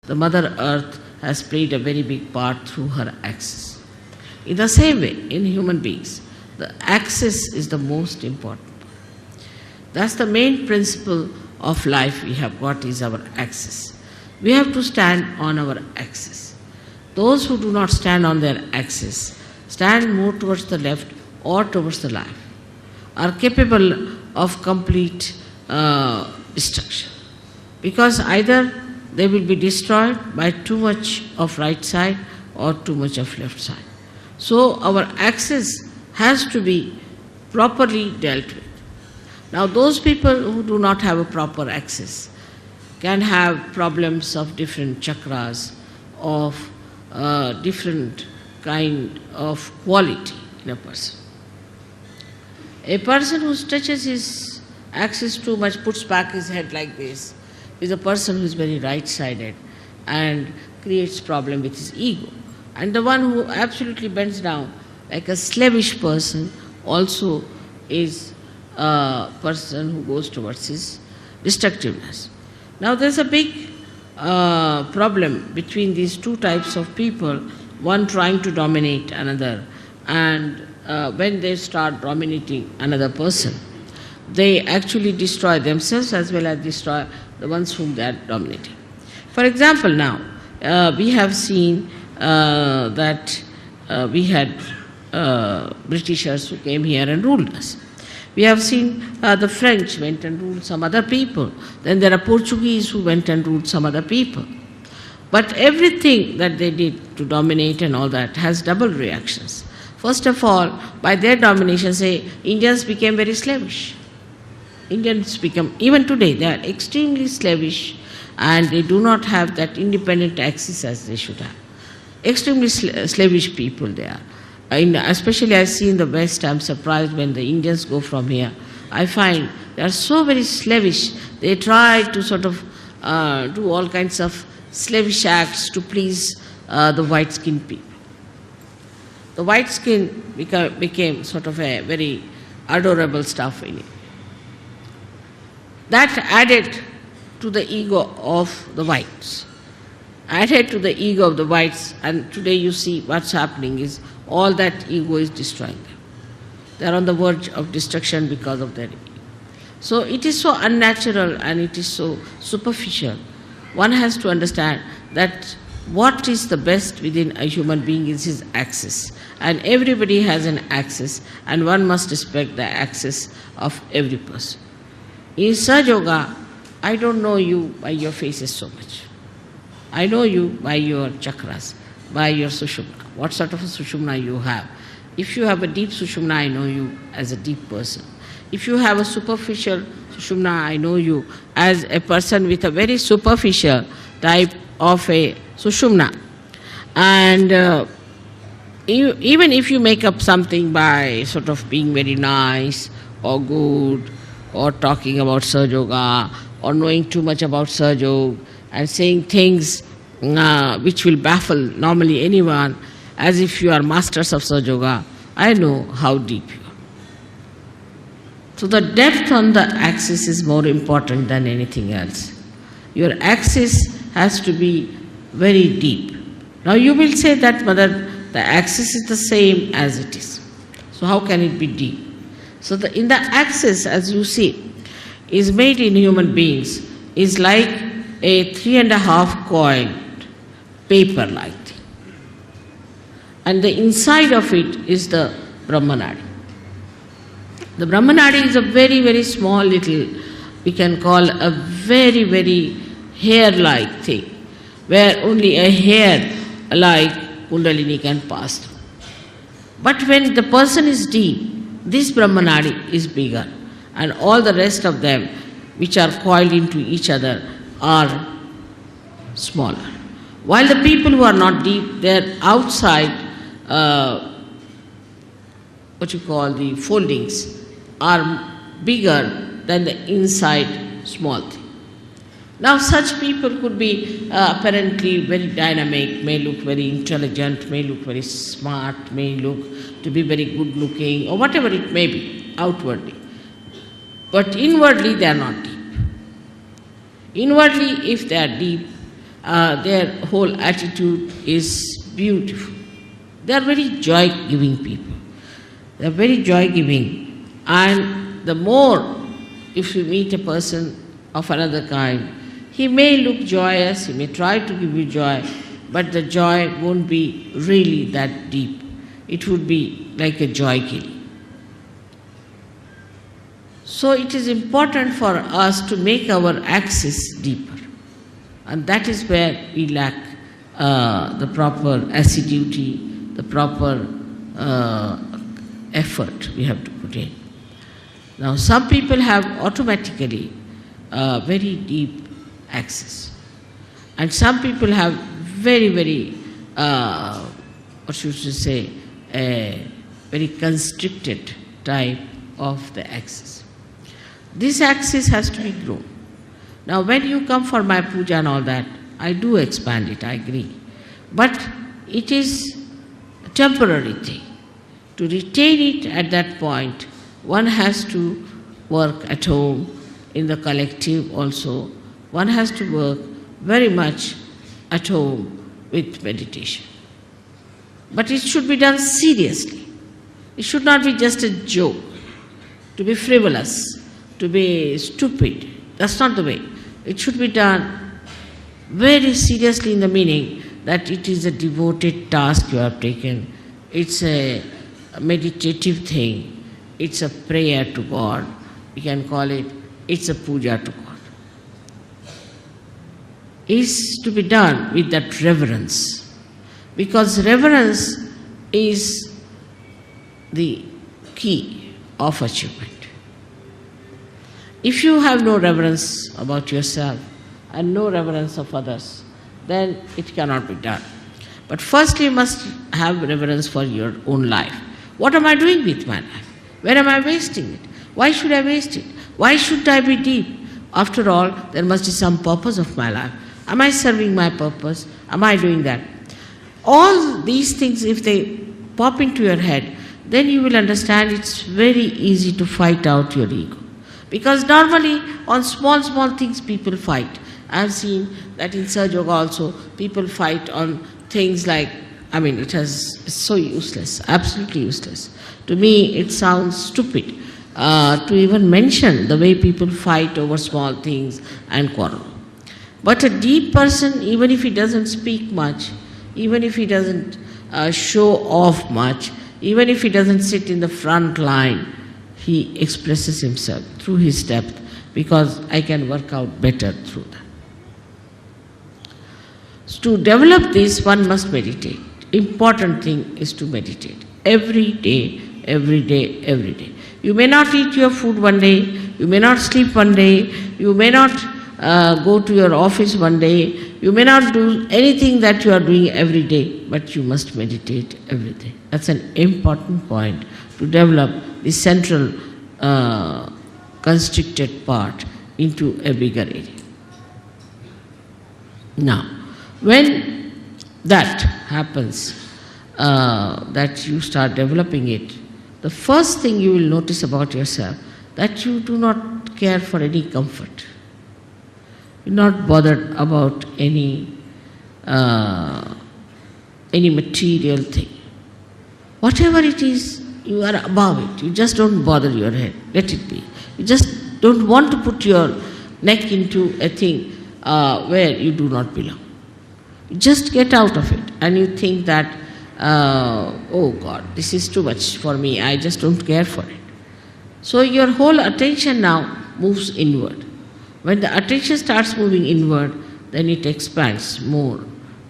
The Mother Earth has played a very big part through her axis. In the same way, in human beings, the axis is the most important. That's the main principle of life we have got, is our axis. We have to stand on our axis. Those who do not stand on their axis, stand more towards the left or towards the right, are capable of complete destruction. Because either they will be destroyed by too much of right side or too much of left side. So our axis has to be properly dealt with. Now those people who do not have a proper axis can have problems of different chakras, of different kind of quality in a person. A person who stretches his axis too much, puts back his head like this, is a person who is very right-sided and creates problem with his ego. And the one who absolutely bends down, like a slavish person, also is a person who goes towards his destructiveness. Now there's a big problem between these two types of people, one trying to dominate another, and when they start dominating another person, they actually destroy themselves as well as destroy the ones whom they are dominating. For example, now, we have seen that we had Britishers who came here and ruled us. We have seen the French went and ruled some other people. Then there are Portuguese who went and ruled some other people. But everything that they did to dominate and all that has double reactions. First of all, by their domination, say, Indians became very slavish. Indians become, even today, they are extremely slavish and they do not have that independent axis as they should have. Extremely slavish people they are. Especially I see in the West, I am surprised when the Indians go from here. I find they are so very slavish. They try to sort of do all kinds of slavish acts to please the white-skinned people. The white skin became sort of a very adorable stuff in it. That added to the ego of the whites. Added to the ego of the whites, and today you see what's happening is all that ego is destroying them. They are on the verge of destruction because of their ego. So it is so unnatural and it is so superficial. One has to understand that what is the best within a human being is his axis. And everybody has an axis, and one must respect the axis of every person. In Sahajayoga, I don't know you by your faces so much. I know you by your chakras, by your sushumna, what sort of a sushumna you have. If you have a deep sushumna, I know you as a deep person. If you have a superficial sushumna, I know you as a person with a very superficial type of a sushumna. And even if you make up something by sort of being very nice or good, or talking about Sahajayoga, or knowing too much about Sahajayoga, and saying things which will baffle normally anyone, as if you are masters of Sahajayoga, I know how deep you are. So the depth on the axis is more important than anything else. Your axis has to be very deep. Now you will say that, Mother, the axis is the same as it is. So how can it be deep? So in the axis, as you see, is made in human beings, is like a 3.5 coiled paper-like thing. And the inside of it is the Brahma nadi. The Brahma nadi is a very, very small little, we can call a very, very hair-like thing, where only a hair like Kundalini can pass through. But when the person is deep, this Brahma nadi is bigger, and all the rest of them, which are coiled into each other, are smaller. While the people who are not deep, their outside, what you call the foldings, are bigger than the inside small thing. Now such people could be apparently very dynamic, may look very intelligent, may look very smart, may look to be very good looking, or whatever it may be, outwardly. But inwardly they are not deep. Inwardly, if they are deep, their whole attitude is beautiful. They are very joy-giving people. They are very joy-giving. And the more, if you meet a person of another kind, he may look joyous, he may try to give you joy, but the joy won't be really that deep. It would be like a joy kill. So it is important for us to make our axis deeper. And that is where we lack the proper assiduity, the proper effort we have to put in. Now some people have automatically very deep axis. And some people have very, very, what should you say, a very constricted type of the axis. This axis has to be grown. Now when you come for my puja and all that, I do expand it, I agree. But it is a temporary thing. To retain it at that point, one has to work at home, in the collective also. One has to work very much at home with meditation. But it should be done seriously. It should not be just a joke, to be frivolous, to be stupid. That's not the way. It should be done very seriously in the meaning that it is a devoted task you have taken. It's a meditative thing. It's a prayer to God. You can call it, it's a puja to God. It's to be done with that reverence. Because reverence is the key of achievement. If you have no reverence about yourself and no reverence of others, then it cannot be done. But first you must have reverence for your own life. What am I doing with my life? Where am I wasting it? Why should I waste it? Why should I be deep? After all, there must be some purpose of my life. Am I serving my purpose? Am I doing that? All these things, if they pop into your head, then you will understand it's very easy to fight out your ego. Because normally on small things people fight. I have seen that in Sahajayoga also people fight on things like, it's so useless, absolutely useless. To me it sounds stupid to even mention the way people fight over small things and quarrel. But a deep person, even if he doesn't speak much, even if he doesn't show off much, even if he doesn't sit in the front line, he expresses himself through his depth, because I can work out better through that. So to develop this, one must meditate. Important thing is to meditate. Every day, every day, every day. You may not eat your food one day, you may not sleep one day, you may not go to your office one day, you may not do anything that you are doing every day, but you must meditate every day. That's an important point to develop the central constricted part into a bigger area. Now, when that happens, that you start developing it, the first thing you will notice about yourself, that you do not care for any comfort. You're not bothered about any material thing. Whatever it is, you are above it. You just don't bother your head. Let it be. You just don't want to put your neck into a thing where you do not belong. You just get out of it and you think that, oh God, this is too much for me. I just don't care for it. So your whole attention now moves inward. When the attention starts moving inward, then it expands more.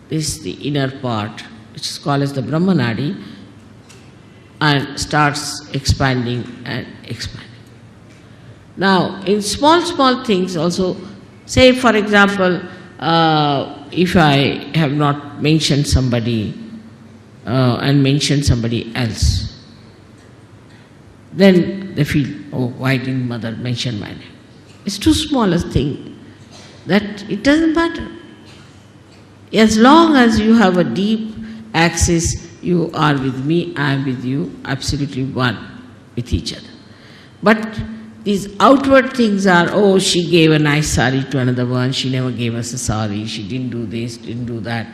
This is the inner part, which is called as the Brahma nadi, and starts expanding and expanding. Now, in small things also, say for example, if I have not mentioned somebody and mentioned somebody else, then they feel, oh, why didn't mother mention my name? It's too small a thing that it doesn't matter. As long as you have a deep axis, you are with me, I am with you, absolutely one with each other. But These outward things are, oh, she gave a nice sari to another one, she never gave us a sari, she didn't do this, didn't do that.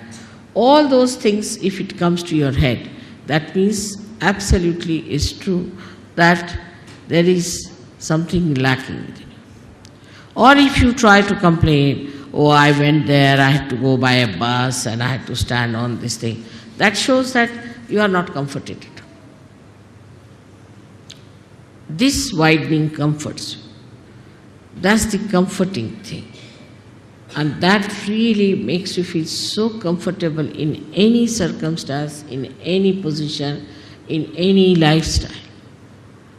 All those things, if it comes to your head, that means absolutely is true that there is something lacking within you. Or if you try to complain, oh, I went there, I had to go by a bus and I had to stand on this thing, that shows that you are not comforted. This widening comforts you. That's the comforting thing. And that really makes you feel so comfortable in any circumstance, in any position, in any lifestyle.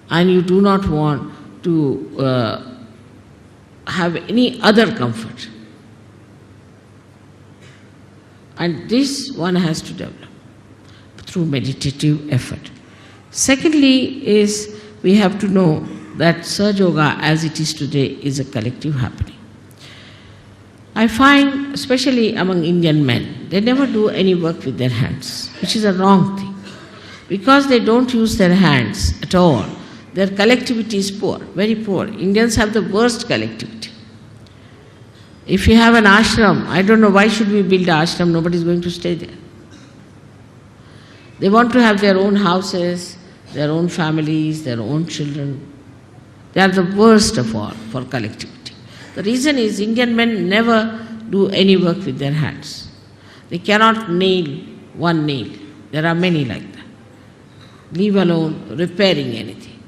And you do not want to have any other comfort. And this one has to develop through meditative effort. Secondly is, we have to know that Sahaja Yoga as it is today is a collective happening. I find, especially among Indian men, they never do any work with their hands, which is a wrong thing. Because they don't use their hands at all, their collectivity is poor, very poor. Indians have the worst collectivity. If you have an ashram, I don't know why should we build an ashram, nobody is going to stay there. They want to have their own houses, their own families, their own children. They are the worst of all for collectivity. The reason is Indian men never do any work with their hands. They cannot nail one nail. There are many like that. Leave alone repairing anything.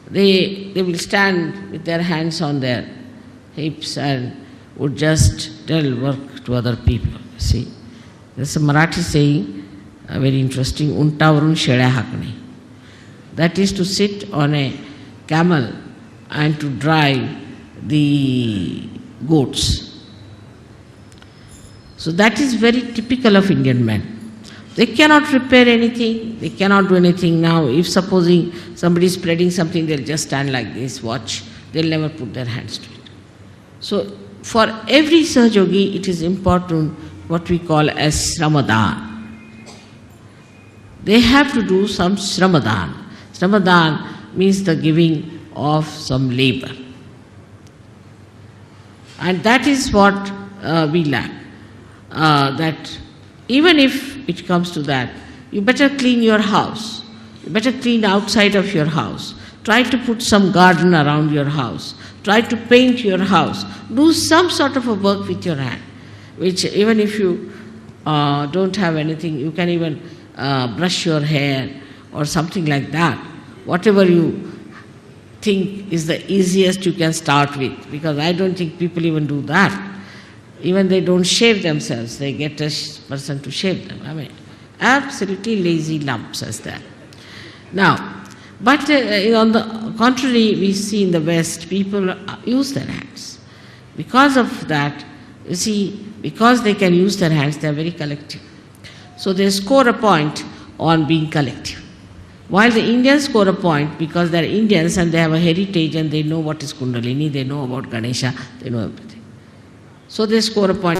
They will stand with their hands on their hips and would just tell work to other people. See, there's a Marathi saying, very interesting, untavarun sheɗya hakne. That is to sit on a camel and to drive the goats. So that is very typical of Indian men. They cannot repair anything, they cannot do anything now. If supposing somebody is spreading something, they'll just stand like this, watch. They'll never put their hands to it. So for every Sahaja Yogi, it is important what we call as Sramadan. They have to do some Sramadan. Sramadan means the giving of some labor. And that is what we lack. That even if it comes to that, you better clean your house. You better clean outside of your house. Try to put some garden around your house. Try to paint your house. Do some sort of a work with your hand, which even if you don't have anything, you can even brush your hair or something like that. Whatever you think is the easiest you can start with, because I don't think people even do that. Even they don't shave themselves, they get a person to shave them. I mean, absolutely lazy lumps as that. Now, but on the contrary, we see in the West, people use their hands. Because of that, you see, because they can use their hands, they are very collective. So they score a point on being collective. While the Indians score a point because they are Indians and they have a heritage and they know what is Kundalini, they know about Ganesha, they know everything. So they score a point.